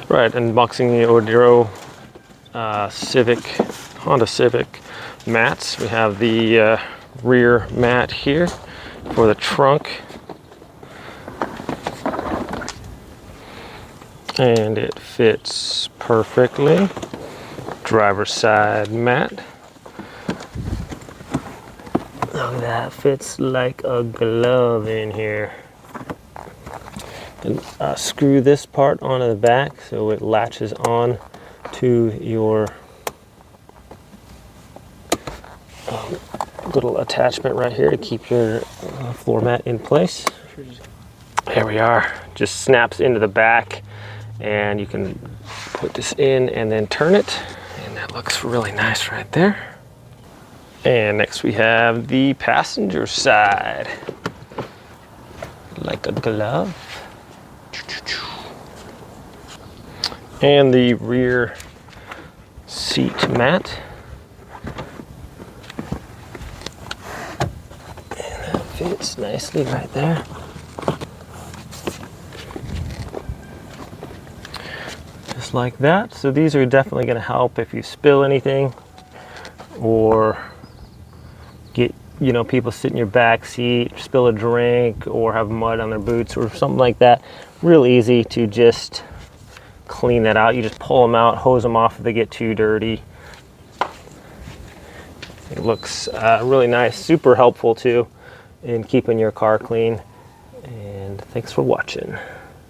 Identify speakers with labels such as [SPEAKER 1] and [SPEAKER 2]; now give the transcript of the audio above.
[SPEAKER 1] Right, unboxing the OEDRO Honda Civic mats. We have the rear mat here for the trunk. And it fits perfectly. Driver's side mat. Look at that, fits like a glove in here. And screw this part onto the back so it latches on to your little attachment right here to keep your floor mat in place. There we are, just snaps into the back, and you can put this in and then turn it, and that looks really nice right there. And next we have the passenger side, like a glove. And the rear seat mat. And that fits nicely right there. Just like that. So these are definitely going to help if you spill anything or get, you know, people sit in your back seat, spill a drink or have mud on their boots or something like that. Real easy to just clean that out. You just pull them out, hose them off if they get too dirty. It looks really nice, super helpful too in keeping your car clean. And thanks for watching.